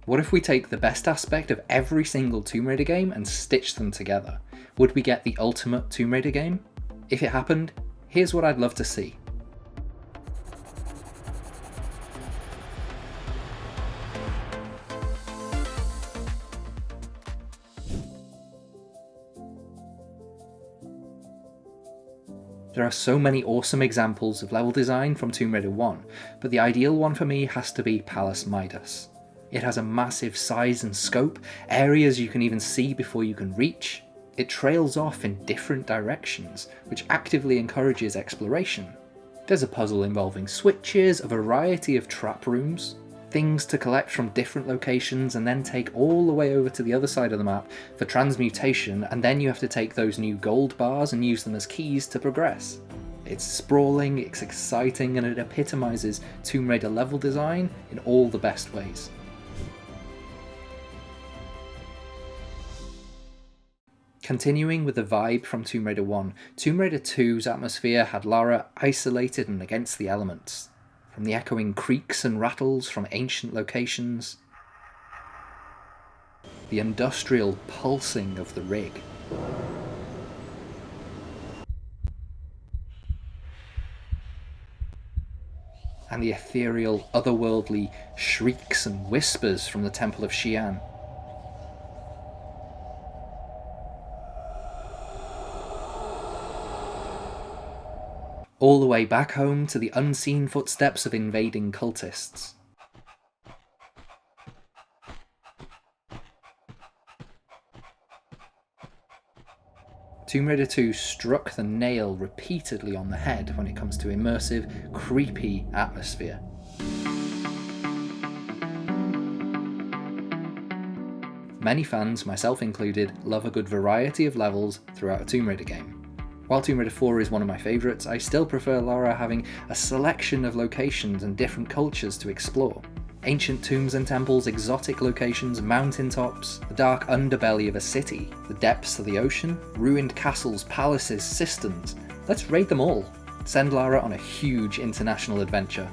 What if we take the best aspect of every single Tomb Raider game and stitch them together? Would we get the ultimate Tomb Raider game? If it happened, here's what I'd love to see. There are so many awesome examples of level design from Tomb Raider 1, but the ideal one for me has to be Palace Midas. It has a massive size and scope, areas you can even see before you can reach. It trails off in different directions, which actively encourages exploration. There's a puzzle involving switches, a variety of trap rooms, things to collect from different locations and then take all the way over to the other side of the map for transmutation, and then you have to take those new gold bars and use them as keys to progress. It's sprawling, it's exciting, and it epitomizes Tomb Raider level design in all the best ways. Continuing with the vibe from Tomb Raider 1, Tomb Raider 2's atmosphere had Lara isolated and against the elements. From the echoing creaks and rattles from ancient locations, the industrial pulsing of the rig, and the ethereal, otherworldly shrieks and whispers from the Temple of Xi'an. All the way back home to the unseen footsteps of invading cultists. Tomb Raider 2 struck the nail repeatedly on the head when it comes to immersive, creepy atmosphere. Many fans, myself included, love a good variety of levels throughout a Tomb Raider game. While Tomb Raider 4 is one of my favourites, I still prefer Lara having a selection of locations and different cultures to explore. Ancient tombs and temples, exotic locations, mountaintops, the dark underbelly of a city, the depths of the ocean, ruined castles, palaces, cisterns. Let's raid them all. Send Lara on a huge international adventure.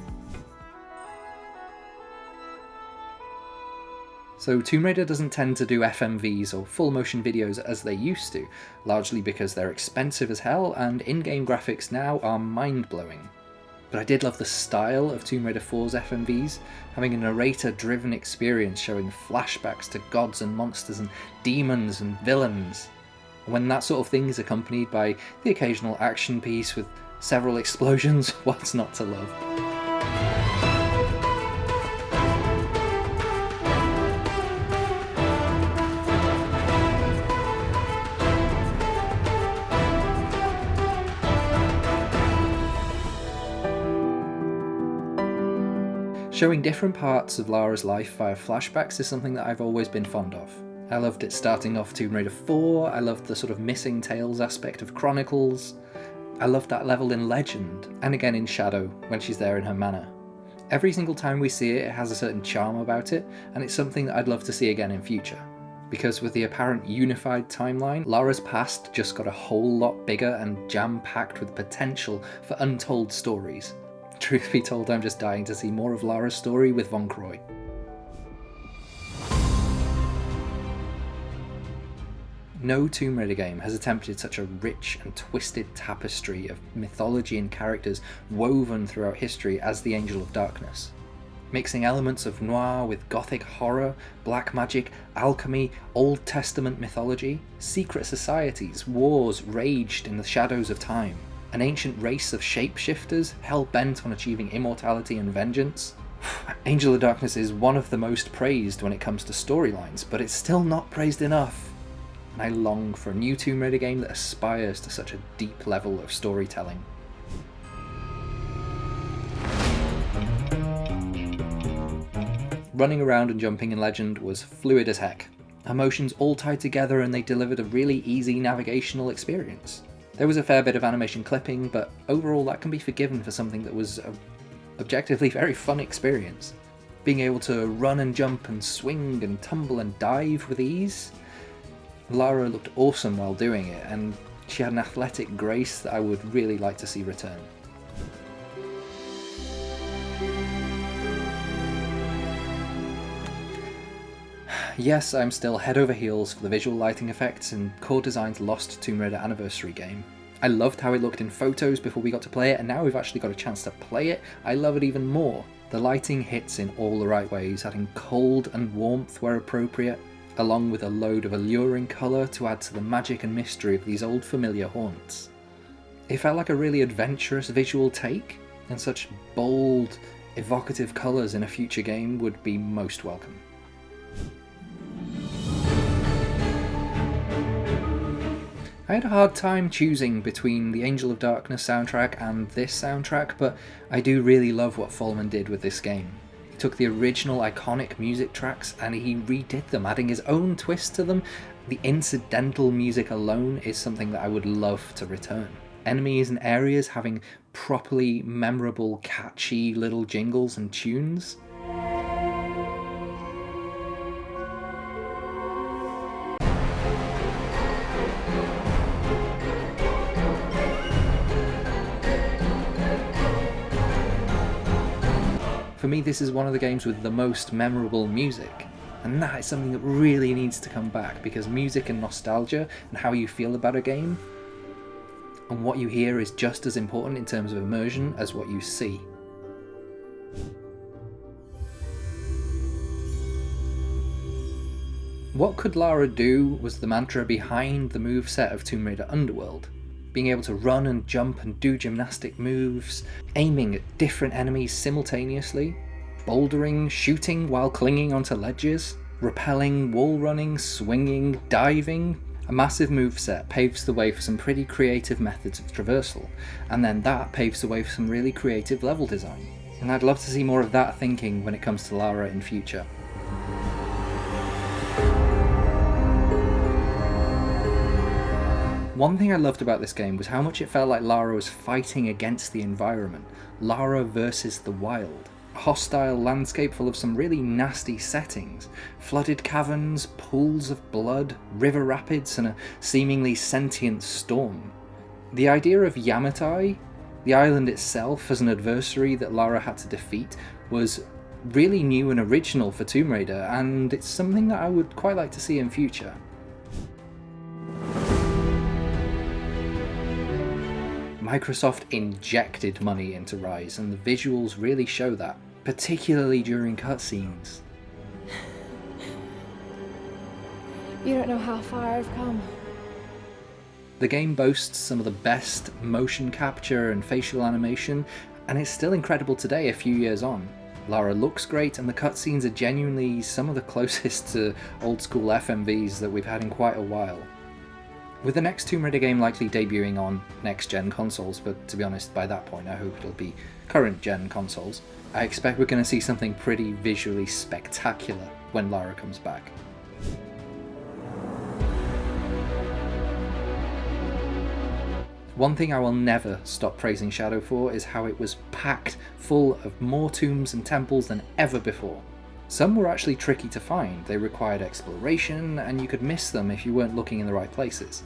So Tomb Raider doesn't tend to do FMVs or full motion videos as they used to, largely because they're expensive as hell and in-game graphics now are mind-blowing. But I did love the style of Tomb Raider 4's FMVs, having a narrator-driven experience showing flashbacks to gods and monsters and demons and villains. And when that sort of thing is accompanied by the occasional action piece with several explosions, what's not to love? Showing different parts of Lara's life via flashbacks is something that I've always been fond of. I loved it starting off Tomb Raider 4, I loved the sort of missing tales aspect of Chronicles, I loved that level in Legend, and again in Shadow when she's there in her manor. Every single time we see it, it has a certain charm about it, and it's something that I'd love to see again in future. Because with the apparent unified timeline, Lara's past just got a whole lot bigger and jam-packed with potential for untold stories. Truth be told, I'm just dying to see more of Lara's story with Von Croy. No Tomb Raider game has attempted such a rich and twisted tapestry of mythology and characters woven throughout history as the Angel of Darkness. Mixing elements of noir with gothic horror, black magic, alchemy, Old Testament mythology, secret societies, wars raged in the shadows of time. An ancient race of shapeshifters, hell-bent on achieving immortality and vengeance. Angel of Darkness is one of the most praised when it comes to storylines, but it's still not praised enough. And I long for a new Tomb Raider game that aspires to such a deep level of storytelling. Running around and jumping in Legend was fluid as heck. Emotions all tied together and they delivered a really easy navigational experience. There was a fair bit of animation clipping, but overall that can be forgiven for something that was an objectively very fun experience. Being able to run and jump and swing and tumble and dive with ease. Lara looked awesome while doing it, and she had an athletic grace that I would really like to see return. yes, I'm still head over heels for the visual lighting effects in Core Design's Lost Tomb Raider Anniversary game. I loved how it looked in photos before we got to play it, and now we've actually got a chance to play it, I love it even more. The lighting hits in all the right ways, adding cold and warmth where appropriate, along with a load of alluring colour to add to the magic and mystery of these old familiar haunts. It felt like a really adventurous visual take, and such bold, evocative colours in a future game would be most welcome. I had a hard time choosing between the Angel of Darkness soundtrack and this soundtrack, but I do really love what Follman did with this game. He took the original iconic music tracks and he redid them, adding his own twist to them. The incidental music alone is something that I would love to return. Enemies and areas having properly memorable, catchy little jingles and tunes. For me, this is one of the games with the most memorable music, and that is something that really needs to come back, because music and nostalgia and how you feel about a game and what you hear is just as important in terms of immersion as what you see. What could Lara do was the mantra behind the moveset of Tomb Raider Underworld. Being able to run and jump and do gymnastic moves, aiming at different enemies simultaneously, bouldering, shooting while clinging onto ledges, rappelling, wall running, swinging, diving. A massive moveset paves the way for some pretty creative methods of traversal, and then that paves the way for some really creative level design. And I'd love to see more of that thinking when it comes to Lara in future. One thing I loved about this game was how much it felt like Lara was fighting against the environment. Lara versus the wild. A hostile landscape full of some really nasty settings. Flooded caverns, pools of blood, river rapids, and a seemingly sentient storm. The idea of Yamatai, the island itself as an adversary that Lara had to defeat, was really new and original for Tomb Raider, and it's something that I would quite like to see in future. Microsoft injected money into Rise, and the visuals really show that, particularly during cutscenes. You don't know how far I've come. The game boasts some of the best motion capture and facial animation, and it's still incredible today a few years on. Lara looks great, and the cutscenes are genuinely some of the closest to old school FMVs that we've had in quite a while. With the next Tomb Raider game likely debuting on next-gen consoles, but to be honest, by that point I hope it'll be current-gen consoles, I expect we're going to see something pretty visually spectacular when Lara comes back. One thing I will never stop praising Shadow for is how it was packed full of more tombs and temples than ever before. Some were actually tricky to find, they required exploration, and you could miss them if you weren't looking in the right places.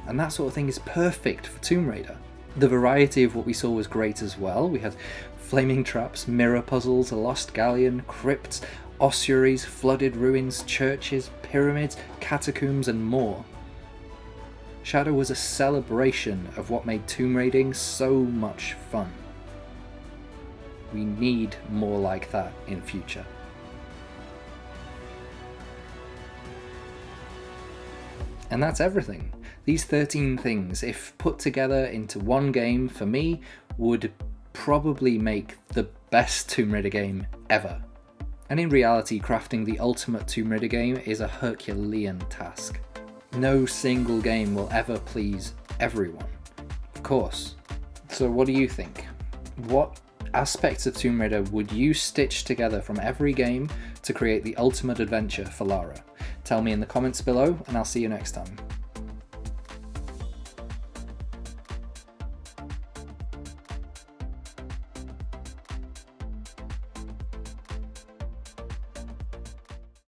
And that sort of thing is perfect for Tomb Raider. The variety of what we saw was great as well. We had flaming traps, mirror puzzles, a lost galleon, crypts, ossuaries, flooded ruins, churches, pyramids, catacombs, and more. Shadow was a celebration of what made tomb raiding so much fun. We need more like that in future. And that's everything. These 13 things, if put together into one game, for me, would probably make the best Tomb Raider game ever. And in reality, crafting the ultimate Tomb Raider game is a Herculean task. No single game will ever please everyone, of course. So what do you think? What aspects of Tomb Raider would you stitch together from every game to create the ultimate adventure for Lara? Tell me in the comments below, and I'll see you next time.